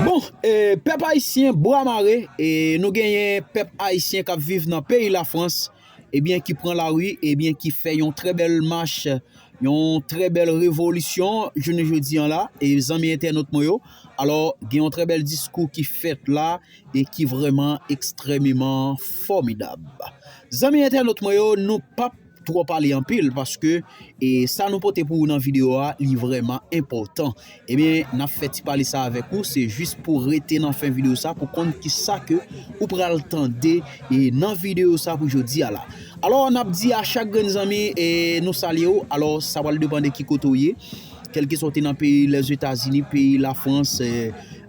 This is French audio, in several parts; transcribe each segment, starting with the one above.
Bon, peuple haïtien bois maré et nous gagnons peuple haïtien qui vivent dans le pays la France et bien qui prend la rue et bien qui fait une très belle marche, une très belle révolution jeudi là et les amis internautes moyo. Alors, il y a un très bel discours qui fait là et qui est vraiment extrêmement formidable. Les amis internautes moyo, nous pas trop parler en pile parce que et ça nous porte pour une vidéo est vraiment important. Et bien n'a fait parler ça avec vous, c'est juste pour rester dans fin vidéo ça pour qu'on qui ça que vous pral entendre et dans vidéo ça pour aujourd'hui là. Alors on a dit à chaque grand ami et nous saluons. Alors ça va dépendre qui côtoyer quel que soit dans pays les États-Unis, pays la France,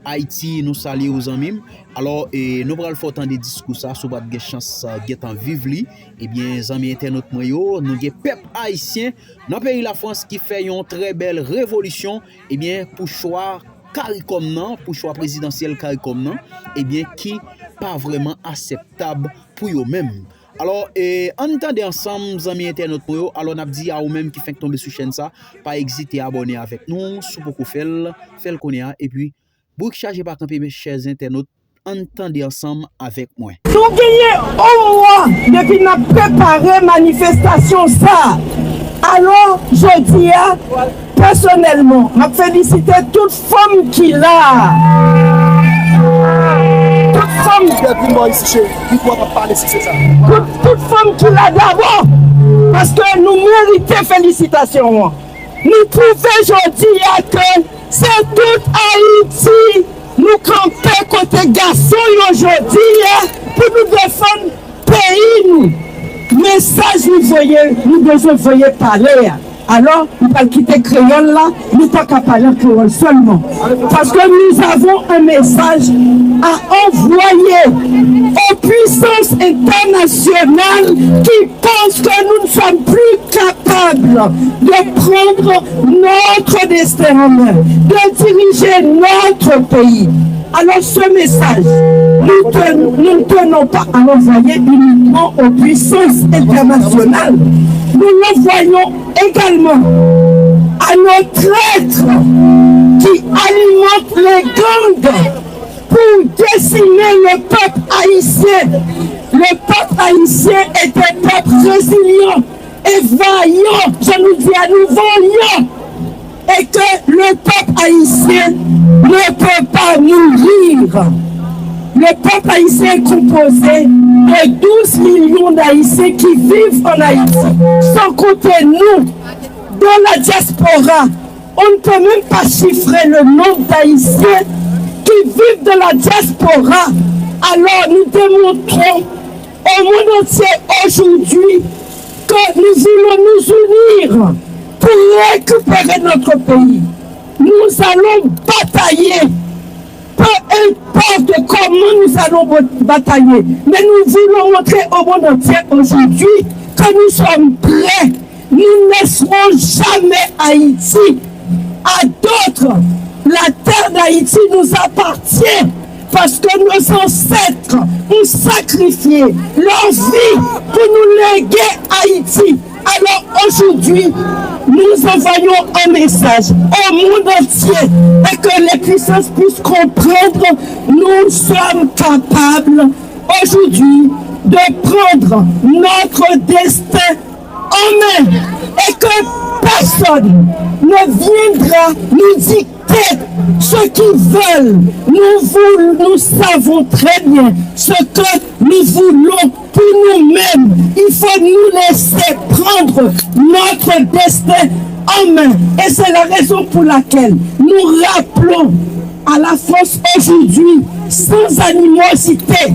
Haïti, nous saluons aux amis. Alors, nous allons faire tant de discours ça, sur votre chance de vivre li. Eh bien, les amis internautes, nous avons peuple haïtien dans le pays la France qui fait une très belle révolution. Eh bien, pour choix CARICOM non, pour choix présidentiel CARICOM non, eh bien, qui pas vraiment acceptable pour eux-mêmes. Alors, en entendant ensemble, les amis internautes, alors on a dit à vous-même qui fait tomber sur chaîne ça, pas hésiter à abonner avec nous, sous beaucoup faire le connaître, et puis, pour charger par camper mes chers internautes, entendez ensemble avec moi. Nous gagnons au mois depuis nous préparé manifestation ça. Alors, je dis personnellement, je félicite toute femme qui l'a. Toute femme qui l'a d'abord, parce que nous méritons félicitations. Nous trouvons aujourd'hui que c'est toute Haïti, nous camper côté garçon aujourd'hui pour nous défendre pays nous. Message nous devons voyer parler. Alors, nous allons quitter créole là, nous ne pouvons pas parler créole seulement. Parce que nous avons un message à envoyer aux puissances internationales qui pensent que nous ne sommes plus capables de prendre notre destin en main, de diriger notre pays. Alors ce message, nous ne tenons pas à l'envoyer uniquement aux puissances internationales. Nous l'envoyons également à nos traîtres qui alimentent les gangs pour décimer le peuple haïtien. Le peuple haïtien est un peuple résilient et vaillant, je nous dis à nous vaillant. Et que le peuple haïtien ne peut pas mourir. Le peuple haïtien est composé de 12 millions d'Haïtiens qui vivent en Haïti. Sans compter nous, dans la diaspora, on ne peut même pas chiffrer le nombre d'Haïtiens qui vivent dans la diaspora. Alors nous démontrons au monde entier aujourd'hui que nous voulons nous unir pour récupérer notre pays. Nous allons batailler. Peu importe comment nous allons batailler. Mais nous voulons montrer au monde entier aujourd'hui que nous sommes prêts. Nous ne laisserons jamais Haïti à d'autres. La terre d'Haïti nous appartient parce que nos ancêtres ont sacrifié leur vie pour nous léguer Haïti. Alors aujourd'hui, nous envoyons un message au monde entier et que les puissances puissent comprendre, nous sommes capables aujourd'hui de prendre notre destin en main et que personne ne viendra nous dicter ce qu'ils veulent. Nous savons très bien ce que nous voulons pour nous-mêmes. Il faut nous laisser prendre notre destin en main. Et c'est la raison pour laquelle nous rappelons à la France aujourd'hui, sans animosité,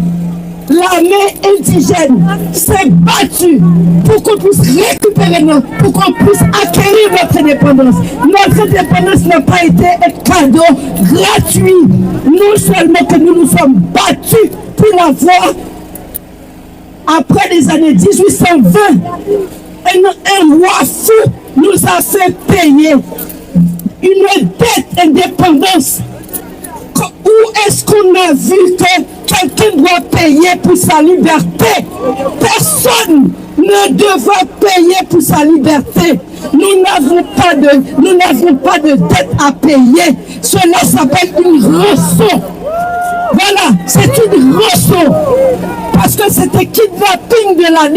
l'armée indigène s'est battue pour qu'on puisse récupérer pour qu'on puisse acquérir notre indépendance. Notre indépendance n'a pas été un cadeau gratuit. Non seulement que nous nous sommes battus pour l'avoir après les années 1820, un roi fou nous a fait payer une dette d'indépendance. Où est-ce qu'on a vu que quelqu'un doit payer pour sa liberté? Personne ne devrait payer pour sa liberté. Nous n'avons pas de dette à payer. Cela s'appelle une rançon. mais la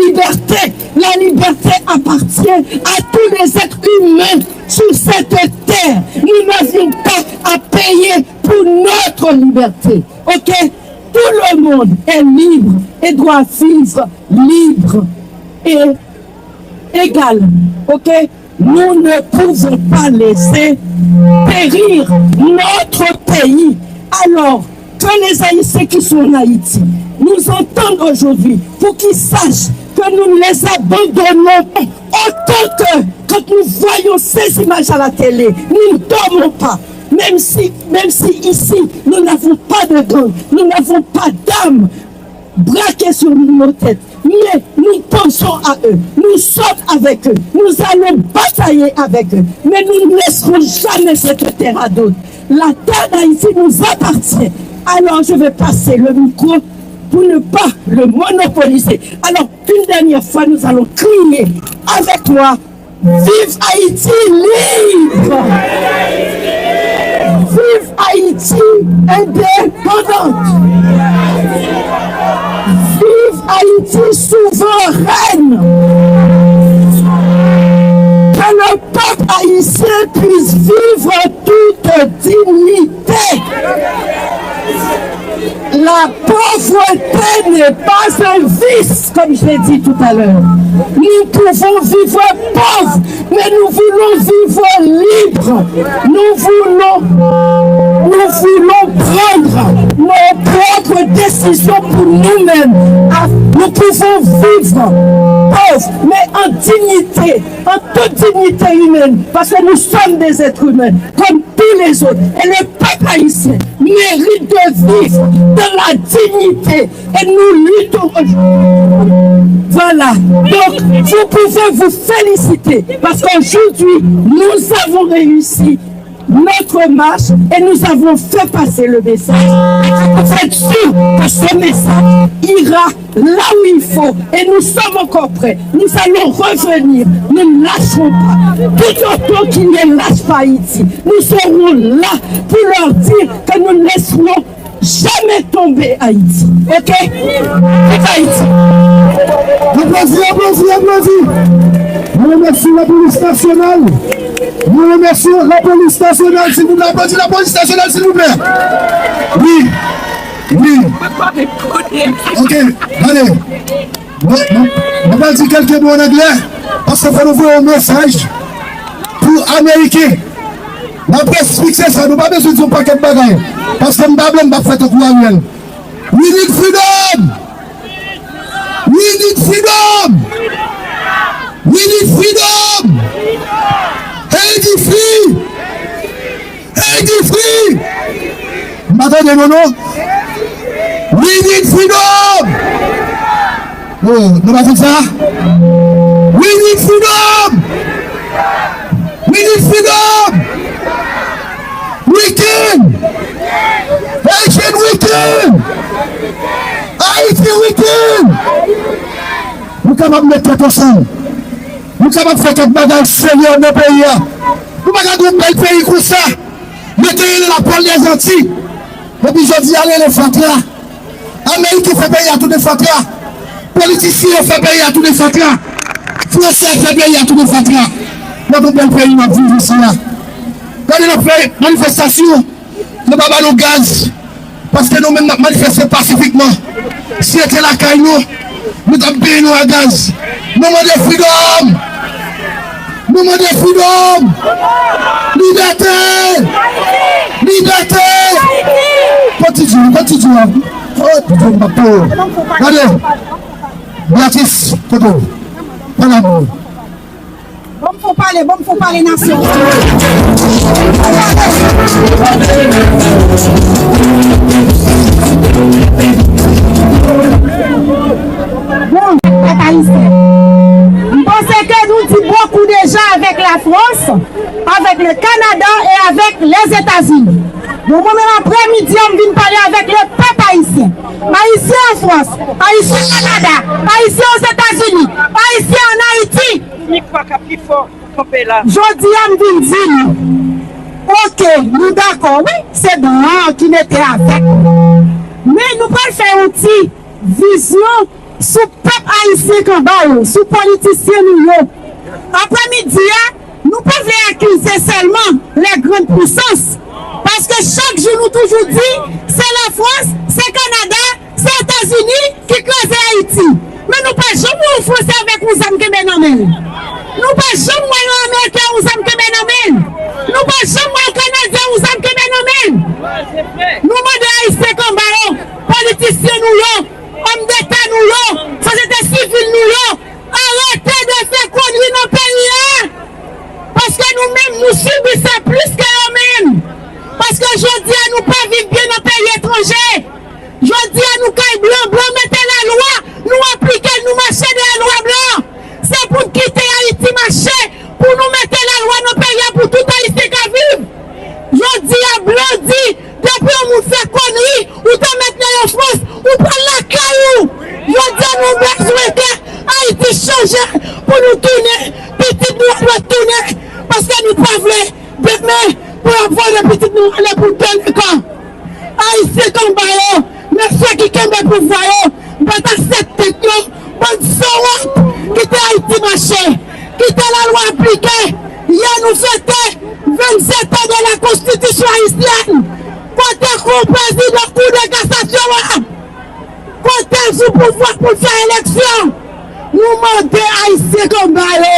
liberté appartient à tous les êtres humains sur cette terre. Nous n'avons pas à payer pour notre liberté. Ok? Tout le monde est libre et doit vivre libre et égal. Ok? Nous ne pouvons pas laisser périr notre pays. Alors que les Haïtiens qui sont en Haïti nous entendent aujourd'hui pour qu'ils sachent que nous ne les abandonnons pas. Autant que quand nous voyons ces images à la télé, nous ne dormons pas. Même si ici, nous n'avons pas de gang, nous n'avons pas d'armes braquées sur nos têtes. Mais nous pensons à eux, nous sommes avec eux, nous allons batailler avec eux. Mais nous ne laisserons jamais cette terre à d'autres. La terre d'Haïti nous appartient. Alors je vais passer le micro pour ne pas le monopoliser. Alors une dernière fois, nous allons crier avec moi: vive Haïti libre! Vive Haïti indépendante! Vive Haïti souveraine! Que le peuple haïtien puisse vivre toute dignité! La pauvreté n'est pas un vice, comme je l'ai dit tout à l'heure. Nous pouvons vivre pauvres, mais nous voulons vivre libres. Nous voulons prendre nos propres décisions pour nous-mêmes. Nous pouvons vivre pauvres, mais en dignité, en toute dignité humaine, parce que nous sommes des êtres humains, comme tous les autres. Et le peuple haïtien mérite de vivre dans la dignité. Et nous luttons aujourd'hui. Voilà. Donc, vous pouvez vous féliciter parce qu'aujourd'hui, nous avons réussi notre marche et nous avons fait passer le message. Vous êtes sûr que ce message ira là où il faut et nous sommes encore prêts. Nous allons revenir. Nous ne lâcherons pas. Tout autant qu'il ne lâche pas Haïti, nous serons là pour leur dire que nous ne laisserons jamais tomber Haïti. Ok? Haïti. Applaudis. Nous remercions la police nationale. Nous remercions la police nationale, s'il vous plaît. Applaudissez la police nationale, s'il vous plaît. Oui. Ok, allez. On va dire quelques mots en anglais parce qu'il faut nous voir un message pour Américains. La presse fixe ça, nous n'avons pas besoin de un paquet de bagages. Parce que nous n'avons pas fait un coup annuel. We need freedom! We need freedom! We need freedom! Haiti free! Haiti free! M'attendez mon nom? We need freedom! Oh, nous avons fait ça? We need freedom! We need freedom! Weekend! Haitian weekend! Haiti weekend! Nous sommes capables de mettre tout ensemble. Nous sommes capables de faire quelque bagages sérieux dans nos pays. Nous ne pouvons pas faire un bel pays comme ça. Mettez la parole des Antilles. Et puis je dis, allez les fatras. Amérique fait payer à tous les fatras. Politiciens fait payer à tous les fatras. Français fait payer à tous les fatras. Notre bel pays m'a vu ici là. Quand nous fait manifestation, nous ne pouvons pas nous gaz. Parce que nous-mêmes nous manifestons pacifiquement. Si c'était la caille, nous avons payé nous à gaz. Nous demandons freedom. Nous demandons freedom. Liberté. Liberté. Continue. Oh, putain, ma pauvre. Allez. Béatrice, Toto. Pas l'amour. Bon, faut parler nation. Bon, les Haïtiens. Je pense que nous disons beaucoup déjà avec la France, avec le Canada et avec les États-Unis. Donc, moi-même après-midi, on vient parler avec le peuple haïtien. Haïtien en France, haïtien au Canada, haïtien aux États-Unis, haïtien en Haïti. Jodi, on vient dire, ok, nous d'accord, oui, c'est bon qui n'était avec. Mais nous pouvons faire une petite vision sur le peuple haïtiens qui ont sous politiciens nous. Après-midi, nous pouvons accuser seulement les grandes puissances. Parce que chaque jour, nous toujours dit, c'est la France, c'est le Canada, c'est les États-Unis qui creusent Haïti. Mais nous ne pouvons jamais nous Français avec nous âmes qui nous ne pouvons jamais nous Américains nous âmes qui nous ne pouvons jamais nous Canadiens nous âmes qui nous nous demandons Haïtiens comme politiciens nous, hommes d'État nous, société civile nous, arrêtez de faire conduire nos pays. Parce que nous-mêmes, nous subissons plus que eux-mêmes. Parce que je dis à nous pas vivre bien dans les pays étrangers. Je dis à nous caille blanc, mettez la loi, nous appliquer, nous marcher de la loi blanc. C'est pour quitter Haïti marcher, pour nous mettre la loi dans nos pays pour tout Haïti qui vivre. Je dis à blanc, depuis on nous fait connerie, ou te mettre en France, ou prendre la caillou. Je dis à nous besoin Haïti changer pour nous tourner, petit nous doit tourner, parce que nous ne pouvons pas demain. Pour avoir des petites nous aller pour tenir camp. Haïtiens comme Bayo, mais ceux qui aiment le pouvoir, battre cette techno, bonne sorte, qui était Haïti marché, qui était la loi appliquée. Hier nous fêtons 27 ans de la Constitution haïtienne. Quand on président de Cour de cassation, quand on sous pouvoir pour faire élection, nous demandons Haïtiens comme Bayo,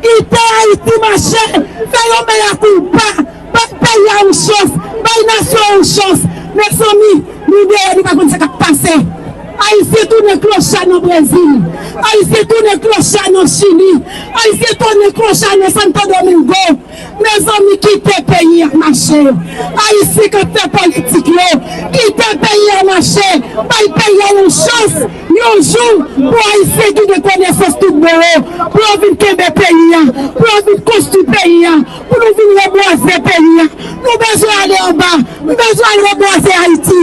qui était Haïti marché, fait un meilleur coup pas. Pays a une chance, pays nation a une chance. Mes amis, nous ne pouvons pas ce qui passe. Haïti tourne clochard dans le Brésil. Haïti tourne clochard dans le Chili. Haïti tourne clochard dans Santo Domingo. Mes amis, quittez le pays à marcher. Haïti, quand c'est politique, quittez le pays à marcher. Pas le pays a une chance. Un jour, pour Haïti qui de connaissance tout beau, pour venir quitter le pays, pour venir construire le pays, pour nous venir reboiser le pays. Nous besoin d'aller en bas. Nous besoin de reboiser Haïti.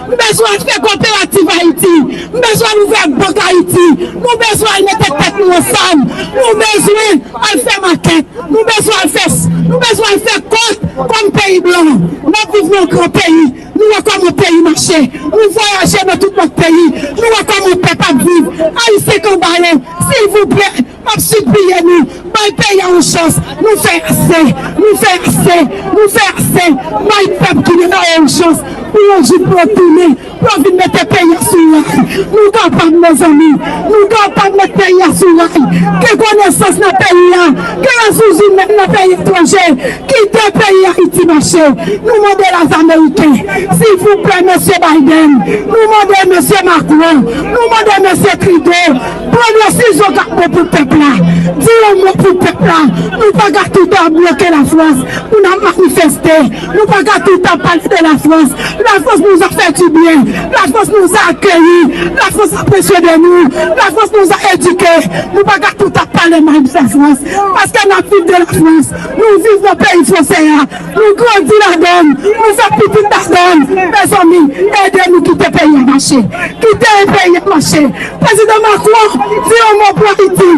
Nous besoin de faire coopérative Haïti. Nous besoin d'ouvrir banque Haïti. Nous besoin de mettre tête nous ensemble. Nous besoin de faire maquette. Nous besoin de faire compte comme pays blanc. Nous vivons dans un grand pays. Nous voyons comme un pays marché. Nous voyageons dans tout notre pays. Nous voyons comme un peuple vivre. Haïti comme Bayo, s'il vous plaît, suppliez-nous. Le pays a une chance. Nous faisons assez. Nous faisons assez. Le peuple qui n'a pas une chance. Pour un jour pour tourner, pour venir mettre le pays sur l'ail. Nous ne pouvons pas, mes amis. Nous ne pouvons pas mettre le pays sur l'ail. Que connaissance dans le pays, que ressources humaines dans le pays étranger, quitte le pays Haïti marché. Nous demandons les Américains, s'il vous plaît, M. Biden, nous demandons M. Macron, nous demandons M. Trudeau, prenez le ciseau pour le peuple là. Dis-le-moi pour le peuple là. Nous ne pouvons pas tout le temps bloquer la France. Nous n'avons manifesté. Nous ne pouvons pas tout le temps parler de la France. La France nous a fait du bien. La France nous a accueillis. La France a apprécié de nous. La France nous a éduqués. Nous ne pouvons pas tout le temps parler mal de la France. Parce qu'on a vécu de la France. Nous vivons dans le pays français. Nous grandissons la donne. Nous faisons petit la donne. Mes amis, aidez-nous à quitter le pays à marcher. Quitter le pays à marcher. Président Macron, dis un mot pour Haïti.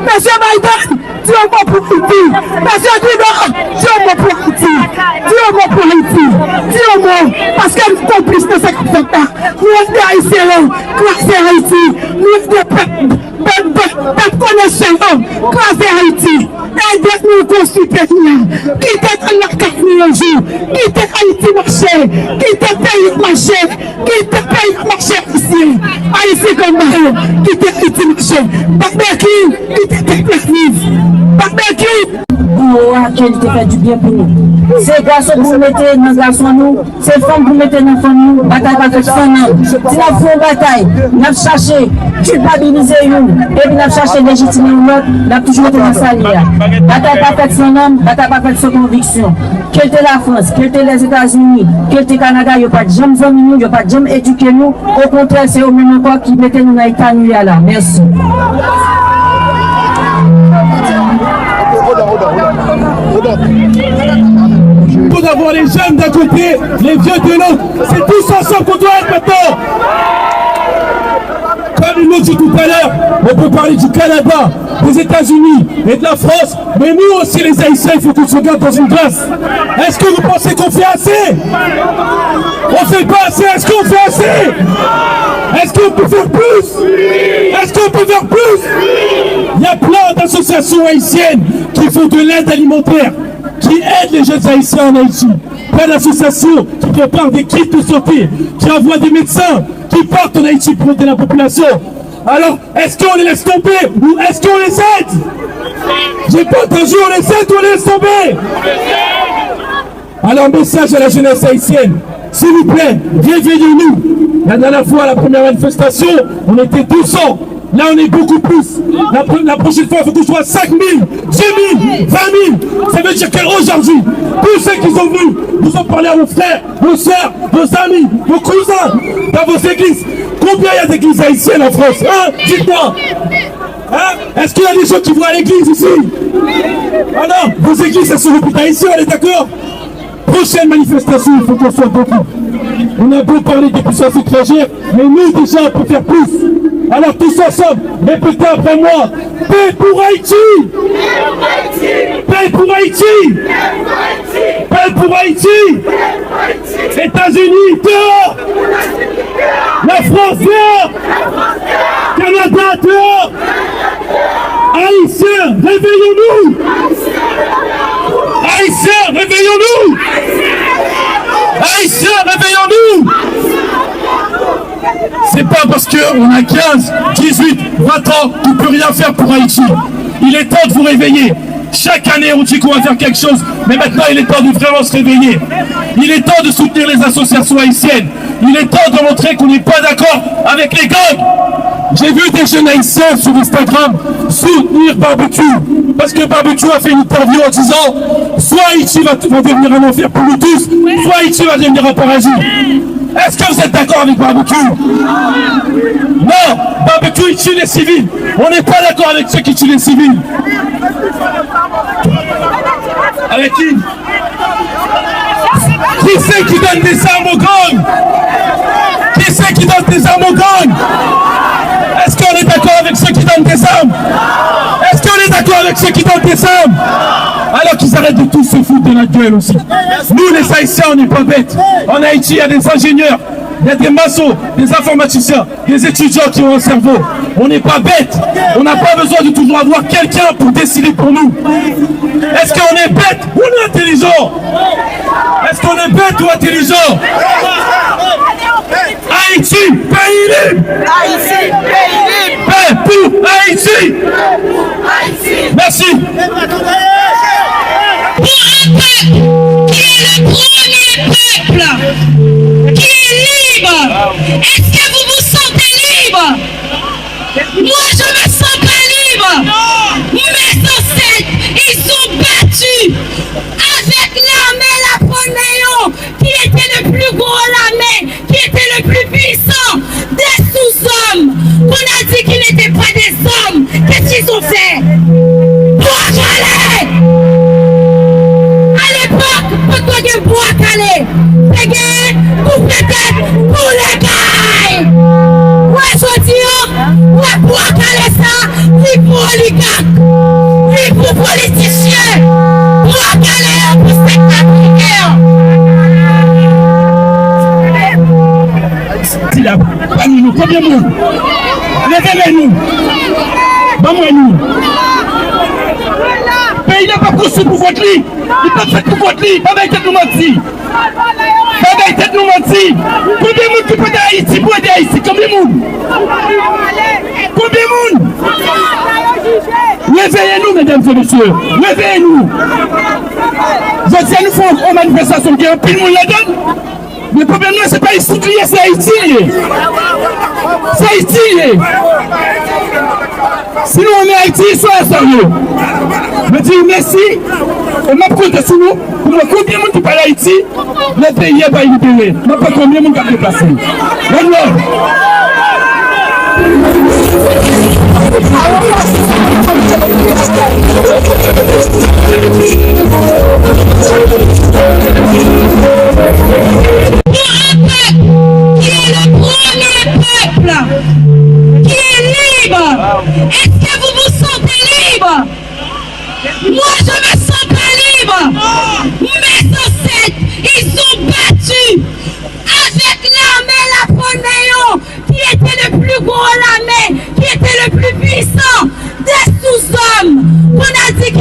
Monsieur Biden, dis un mot pour Haïti. Monsieur Trudeau, dis un mot pour Haïti. Dis un mot pour Haïti. Dis un mot. Parce que nous complices de ce qu'on fait pas. Nous sommes des Haïtiens, classés Haïti. Nous sommes des peuples connaissants, classés Haïti. Aidez-nous à construire le pays. Quittez la carte un jour. Quittez Haïti marché. Quittez le pays marché. Quittez le pays marché ici. Haïti comme Bayo. Quittez Haïti marché. Barbecue, quittez tes vives. Barbecue. Qui fait du bien pour nous. C'est garçons pour nous mettre dans garçons nous, c'est femmes pour nous mettre dans femmes nous, bataille pas faite sans nous. Si nous faisons une bataille, nous cherchons culpabiliser nous, et puis nous cherchons légitimer l'autre, nous avons toujours été dans sa ligne. Bataille pas faite sans homme, bataille pas faite sans conviction. Quelle était la France, quelle était les États-Unis, quel était le Canada, il n'y a pas de jamais famille nous, il n'y a pas de jamais éduquer nous. Au contraire, c'est eux même encore qui mettaient nous dans l'état nous là. Merci. Pour avoir les jeunes d'un côté, les vieux de l'autre, c'est tous ensemble qu'on doit être maintenant. Comme il nous dit tout à l'heure, on peut parler du Canada, des États-Unis et de la France, mais nous aussi les Haïtiens, il faut qu'on se regarde dans une glace. Est-ce que vous pensez qu'on fait assez? On fait pas assez, est-ce qu'on fait assez? Est-ce qu'on peut faire plus? Est-ce qu'on peut faire plus? Il y a plein d'associations haïtiennes qui font de l'aide alimentaire, qui aident les jeunes haïtiens en Haïti. Plein d'associations qui préparent des kits de santé, qui envoient des médecins, qui partent en Haïti pour aider la population. Alors, est-ce qu'on les laisse tomber ou est-ce qu'on les aide? J'ai pas entendu, on les aide ou on les laisse tomber? Alors, message à la jeunesse haïtienne, s'il vous plaît, réveillez-nous. La dernière fois, à la première manifestation, on était 200. Là, on est beaucoup plus. La prochaine fois, il faut que je sois 5 000, 10 000, 20 000. Ça veut dire qu'aujourd'hui, tous ceux qui sont venus, nous ont parlé à vos frères, vos soeurs, vos amis, vos cousins, dans vos églises. Combien il y a d'églises haïtiennes en France? Hein? Dites-moi. Hein? Est-ce qu'il y a des gens qui vont à l'église ici? Ah non, vos églises, elles sont réputées ici, on est d'accord? Prochaine manifestation, il faut qu'on soit beaucoup. On a beau parler des puissances étrangères, mais nous déjà on peut faire plus. Alors tous ensemble, répétez après moi. Paix pour Haïti! Paix pour Haïti! Paix pour Haïti! États-Unis, dehors! La France, dehors! Canada, dehors! Haïtiens, réveillons-nous! Haïtiens, réveillons-nous! Haïtiens, réveillons-nous! C'est pas parce qu'on a 15, 18, 20 ans qu'on ne peut rien faire pour Haïti. Il est temps de vous réveiller. Chaque année, on dit qu'on va faire quelque chose, mais maintenant, il est temps de vraiment se réveiller. Il est temps de soutenir les associations haïtiennes. Il est temps de montrer qu'on n'est pas d'accord avec les gangs. J'ai vu des jeunes haïtiens sur Instagram soutenir Barbecue. Parce que Barbecue a fait une interview en disant soit Haïti va devenir un enfer pour nous tous, soit Haïti va devenir un paradis. Est-ce que vous êtes d'accord avec Barbecue? Non, Barbecue il tue les civils. On n'est pas d'accord avec ceux qui tuent les civils. Avec qui? Qui c'est qui donne des armes aux gangs? Qui c'est qui donne des armes aux gangs? Est-ce qu'on est d'accord avec ceux qui donnent des armes? Est-ce qu'on est d'accord avec ceux qui donnent des armes? Alors qu'ils arrêtent de tous se foutre de notre gueule aussi. Nous les Haïtiens, on n'est pas bêtes. En Haïti, il y a des ingénieurs, il y a des maçons, des informaticiens, des étudiants qui ont un cerveau. On n'est pas bêtes. On n'a pas besoin de toujours avoir quelqu'un pour décider pour nous. Est-ce qu'on est bête ou on est intelligent? Est-ce qu'on est bête ou intelligent? Haïti, pays libre! Haïti, pays libre! Paix pour Haïti! Merci! Pour un peuple qui est le premier peuple, qui est libre, est-ce que vous vous sentez libre? Moi, je me sens pas libre! Mes ancêtres, ils sont battus avec l'armée Napoléon, qui était le plus gros l'armée, qui était le plus puissant des sous-hommes. On a dit qu'ils n'étaient pas des hommes. Qu'est-ce qu'ils ont fait? Bois calé! À l'époque, quand on dit bois calé, c'est gay, coupe les têtes pour les gars. Ouais, je dis, ouais, bois calé ça, ni pour oligarques, ni pour politiciens. Bois calé pour spectaculaires. Nous, combien de monde? Levez-nous. Vamos-nous. Le pays n'est pas construit pour votre lit. Il n'est pas fait pour votre lit. Pas avec tête nous mentir. Pas avec tête nous mentir. Combien de monde qui peut aider Haïti pour aider Haïti? Combien de monde? Combien de monde? Réveillez-nous, mesdames et messieurs. Réveillez-nous. Je dis à nous faire une manifestation qui est un pile monde la donne. Le problème, c'est pas ici, c'est Haïti. C'est Haïti. Sinon, on est Haïti, soyez sérieux. Je dis merci. On m'a compté sur nous. Pour moi, combien de monde qui parle Haïti, le pays n'est pas libéré. Je ne sais pas combien de monde qui a déplacé. Qui est le premier peuple, qui est libre. Est-ce que vous vous sentez libre? Moi, je me sens pas libre. Mes ancêtres, ils sont battus avec l'armée Napoléon, qui était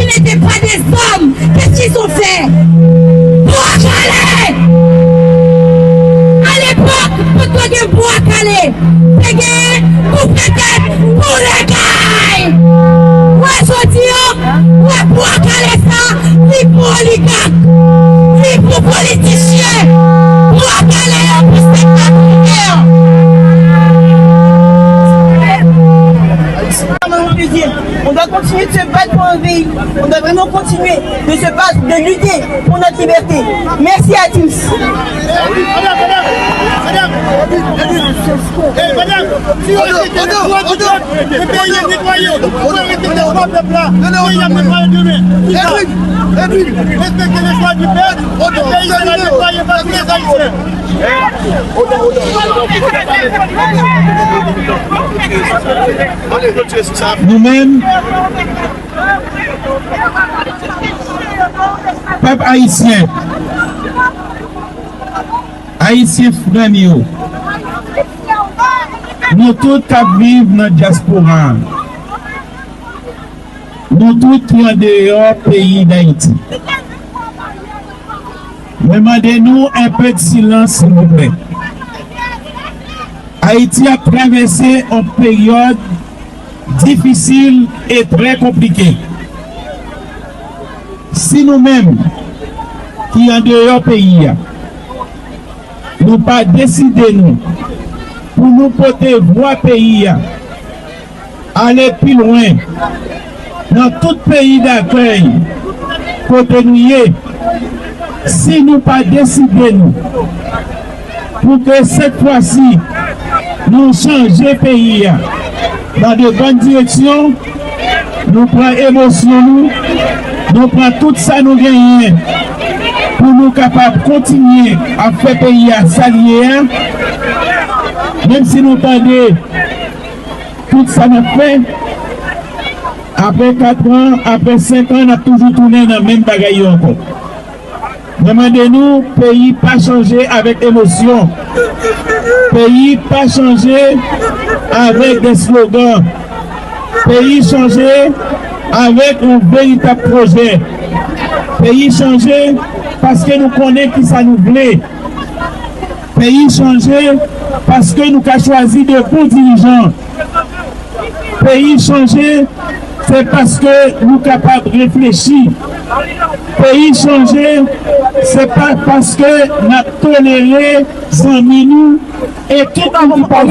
qui n'étaient pas des hommes, qu'est-ce qu'ils ont fait? Bois calé! À l'époque, pour toi de bois calé, c'est gagné pour peut-être pour les gars! Ouais, je dis, ouais, bois calé ça, ni pour oligarque, ni pour politiciens, bois calé pour spectaculaire! On doit continuer de se battre pour un pays. On doit vraiment continuer de se battre, de lutter pour notre liberté. Merci à tous. Respectez les choix du peuple, le pays sera nettoyé par tous les Haïtiens. Nous-mêmes, peuple haïtien, haïtien frère, nous tous qui vivons dans la diaspora, nous tous qui sommes en dehors du pays d'Haïti. Demandez-nous un peu de silence, s'il vous plaît. Haïti a traversé une période difficile et très compliquée. Si nous-mêmes, qui en dehors du pays, nous pas décidé nous pour nous porter voix pays, aller plus loin dans tout pays d'accueil, côté nous, si nous pas décidé nous pour que cette fois-ci nous changions le pays dans de bonnes directions, nous prenons émotion, nous prenons tout ça nous gagnons pour nous capables de continuer à faire le pays à s'allier, même si nous tendons tout ça nous fait. Après 4 ans, après 5 ans, on a toujours tourné dans le même bagaille encore. Demandez-nous, pays pas changé avec émotion. Pays pas changé avec des slogans. Pays changé avec un véritable projet. Pays changé parce que nous connaissons qui ça nous voulait. Pays changé parce que nous avons choisi de bons dirigeants. Pays changé, c'est parce que nous sommes capables de réfléchir. Pays changé, c'est pas parce que nous avons toléré sans nous et tout le monde nous parle.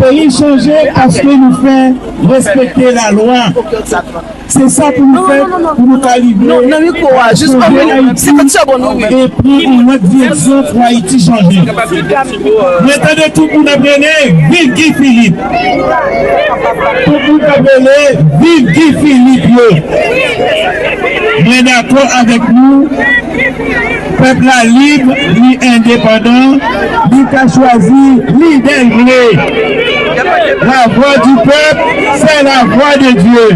Pays changé parce que nous faisons respecter la loi. C'est ça pour nous faire, pour nous calibrer. Et puis une autre direction pour Haïti changer. Maintenant de tout pour nous appeler, vive Guy Philippe. Tout pour nous appeler, vive Guy Philippe. Mais d'accord avec nous, peuple libre, ni indépendant, ni qu'a choisi, ni d'anglais. La voix du peuple, c'est la voix de Dieu.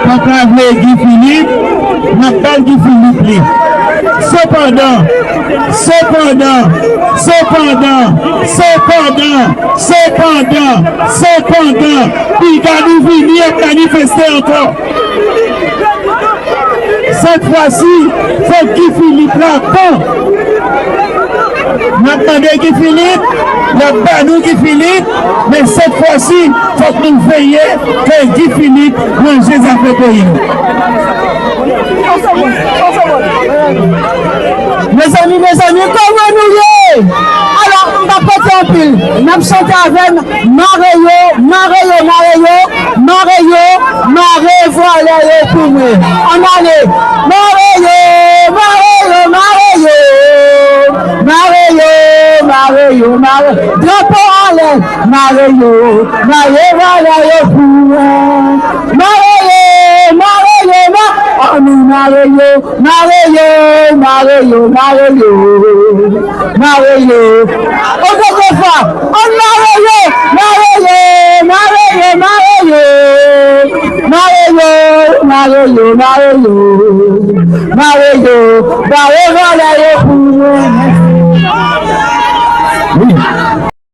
Peuple a voulu Guy Philippe, n'a pas Guy Philippe. Cependant, il va nous venir manifester encore. Cette fois-ci, c'est Guy Philippe là, bon. Maintenant, Guy Philippe, là-bas, nous Guy Philippe, mais cette fois-ci, il faut que nous veillions que Guy Philippe mange les affaires pays. Mes amis, comment nous y est? Alors, on va porter un pile. On va chanter avec Mareyo, voilà pour nous. On allait, Mareyo, drapeau en l'air, Mareyo, voilà pour nous. Mareyo. Autre fois, Mareyo, voilà pour nous.